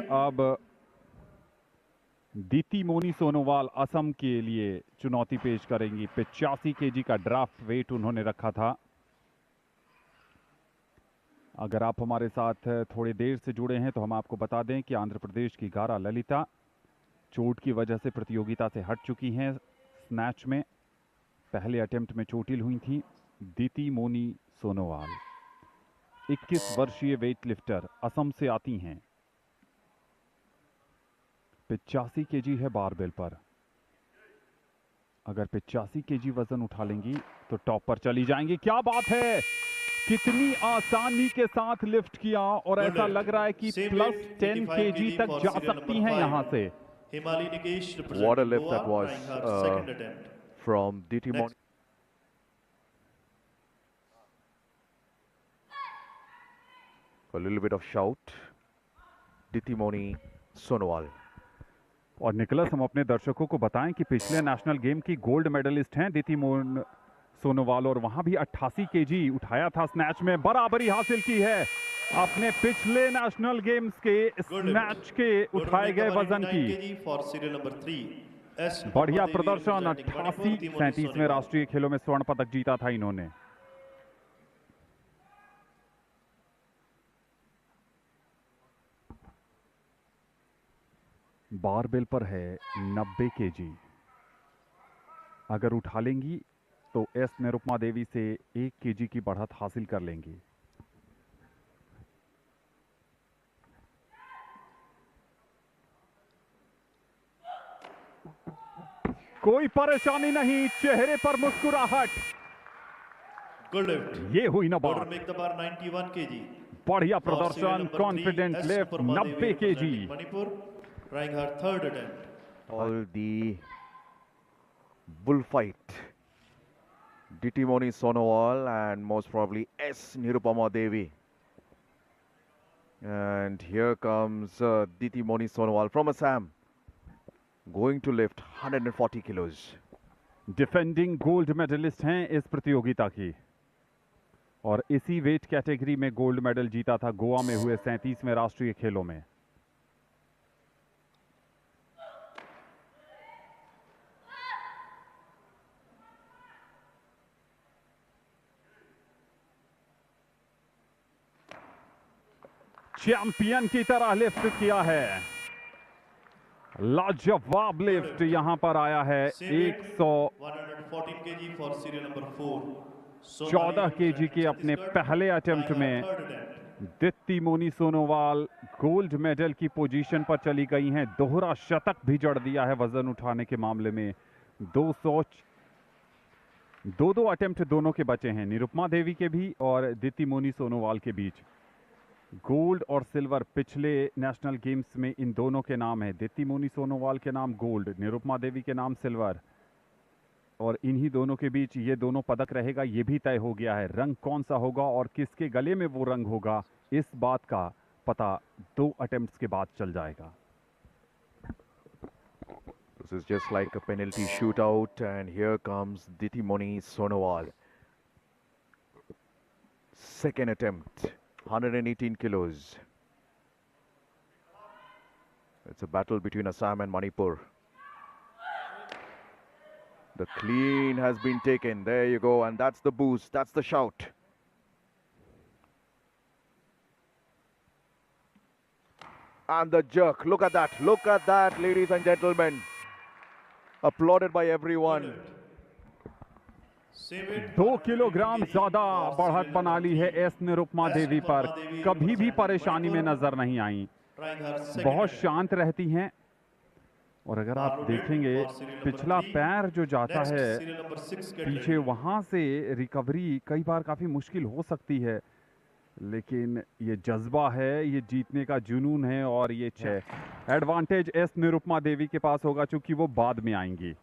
अब दीप्तिमोनी सोनोवाल असम के लिए चुनौती पेश करेंगी। 85 केजी का ड्राफ्ट वेट उन्होंने रखा था। अगर आप हमारे साथ थोड़ी देर से जुड़े हैं तो हम आपको बता दें कि आंध्र प्रदेश की गारा ललिता चोट की वजह से प्रतियोगिता से हट चुकी हैं। स्नैच में पहले अटेम्प्ट में चोटिल हुई थी। दीप्तिमोनी सोनोवाल 21 वर्षीय वेटलिफ्टर असम से आती हैं। 85 केजी है बारबेल पर। अगर 85 केजी वजन उठा लेंगी तो टॉप पर चली जाएंगी। क्या बात है, कितनी आसानी के साथ लिफ्ट किया और ऐसा लग रहा है कि प्लस 10 केजी तक जा सकती हैं यहां से। What a lift that was from Dीप्तिमोनी. A little bit of shout. Dीप्तिमोनी Sonowal. और निकलस, हम अपने दर्शकों को बताएं कि पिछले नेशनल गेम की गोल्ड मेडलिस्ट हैं दीप्तिमोनी सोनोवाल और वहां भी 88 केजी उठाया था। स्नैच में बराबरी हासिल की है अपने पिछले नेशनल गेम्स के स्नैच के उठाए गए वजन की। बढ़िया प्रदर्शन। 88-37 राष्ट्रीय खेलों में स्वर्ण पदक जीता था इन्होंने। बारबेल पर है 90 केजी। अगर उठा लेंगी तो एस निरुपमा देवी से 1 केजी की बढ़त हासिल कर लेंगी। कोई परेशानी नहीं, चेहरे पर मुस्कुराहट। ये हुई ना बात। बढ़िया प्रदर्शन, confident lift 90 KG. All the bullfight. Dीप्तिमोनी Sonowal and most probably S. Nirupama Devi. And here comes Diptimoni Sonowal from Assam, going to lift 140 kilos. Defending gold medalist हैं इस प्रतियोगिता की और इसी वेट कैटेगरी में गोल्ड मेडल जीता था गोवा में हुए 37वें राष्ट्रीय खेलों में। चैंपियन की तरह लिफ्ट किया है। लाजवाब लिफ्ट यहां पर आया है। 114 केजी के अपने पहले अटेम्प्ट में दीप्तिमोनी सोनोवाल गोल्ड मेडल की पोजीशन पर चली गई हैं। दोहरा शतक भी जड़ दिया है वजन उठाने के मामले में। 2 अटेम्प्ट दोनों के बचे हैं, निरुपमा देवी के भी और दीप्तिमोनी सोनोवाल के बीच। गोल्ड और सिल्वर पिछले नेशनल गेम्स में इन दोनों के नाम है। दीप्तिमोनी सोनोवाल के नाम गोल्ड, निरुपमा देवी के नाम सिल्वर। और इन्हीं दोनों के बीच ये दोनों पदक रहेगा, ये भी तय हो गया है। रंग कौन सा होगा और किसके गले में वो रंग होगा, इस बात का पता 2 अटेम्प्ट्स के बाद चल जाएगा। This is just like a penalty shootout, and here comes Diptimoni Sonowal. Second attempt, 118 kilos. It's a battle between Assam and Manipur. The clean has been taken. There you go, and that's the boost, that's the shout. And the jerk, look at that, ladies and gentlemen. Applauded by everyone. 2 kilogram ज्यादा बढ़त बना ली है S Nirupama देवी पर। कभी भी परेशानी में नजर नहीं आई, बहुत शांत रहती हैं। और अगर आप देखेंगे पिछला पैर जो जाता है पीछे, वहां से रिकवरी कई बार काफी मुश्किल हो सकती है, लेकिन ये जज्बा है, ये जीतने का जुनून है। और ये 6 एडवांटेज एस निरुपमा देवी के पास होगा चूंकि वो बाद में आएंगी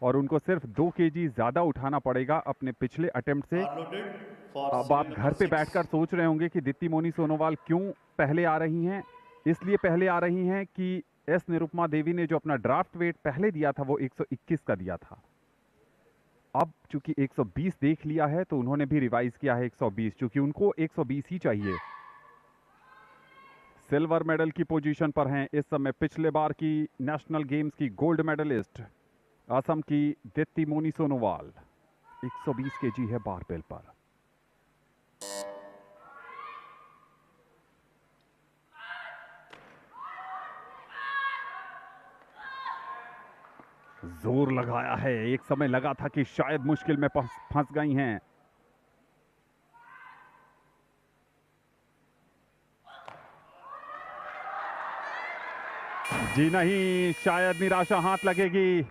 और उनको सिर्फ 2 केजी ज्यादा उठाना पड़ेगा अपने पिछले अटेम्प्ट से। अब आप घर पे बैठकर सोच रहे होंगे कि दीप्तिमोनी सोनोवाल क्यों पहले आ रही हैं। इसलिए पहले आ रही हैं कि एस निरुपमा देवी ने जो अपना ड्राफ्ट वेट पहले दिया था वो 121 का दिया था। अब चूंकि 120 देख लिया है तो उन्होंने भी रिवाइज किया है 120, चूंकि उनको 120 ही चाहिए। सिल्वर मेडल की पोजीशन पर हैं इस समय पिछले बार की नेशनल गेम्स की गोल्ड मेडलिस्ट असम की दित्तिमोनी सोनोवाल। 120 केजी है बारबेल पर। जोर लगाया है, एक समय लगा था कि शायद मुश्किल में फंस गई हैं। जी नहीं, शायद निराशा हाथ लगेगी।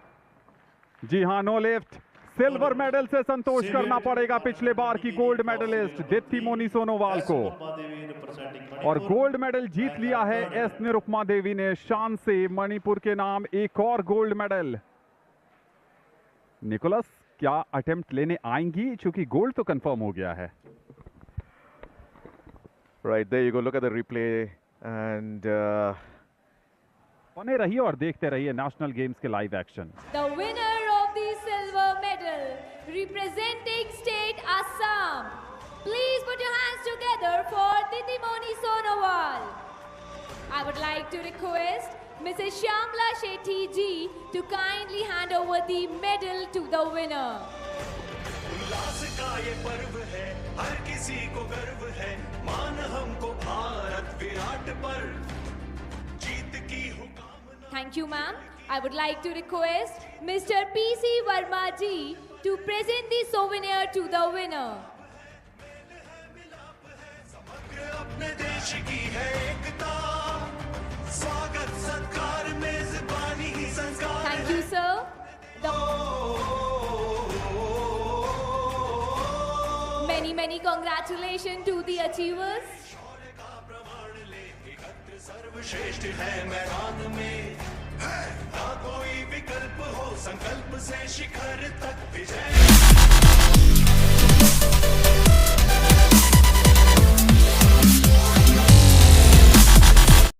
जी हां, नो लिफ्ट। सिल्वर मेडल से संतोष करना पड़ेगा पिछले बार की गोल्ड मेडलिस्ट दित्तिमोनी सोनोवाल को। और गोल्ड मेडल जीत लिया है एस निरुपमा देवी ने शान से। मणिपुर के नाम एक और गोल्ड मेडल। निकोलस, क्या अटेम्प्ट लेने आएंगी? चूंकि गोल्ड तो कंफर्म हो गया है। Right, there you go. Look at the replay and बने रहिए और देखते रहिए नेशनल गेम्स के live action. The winner of the silver medal representing state Assam. Please put your hands together for Dittimooni Sonowal. I would like to request Mrs. Shyamla Shetty ji to kindly hand over the medal to the winner. उल्लास का ये पर्व है, हर किसी को गर्व है, मान हमको भारत विराट पर, जीत की हो कामना। Thank you, ma'am. I would like to request Mr. P.C. Verma ji to present the souvenir to the winner. समग्र अपने देश की है एकता, स्वागत सत्कार मेजबानी ही संस्कार। Thank you, sir. Many congratulations to the achievers. शौर्य का प्रमाण ले, एकत्र सर्वश्रेष्ठ है मैदान में, है ना कोई विकल्प हो, संकल्प से शिखर तक विजय।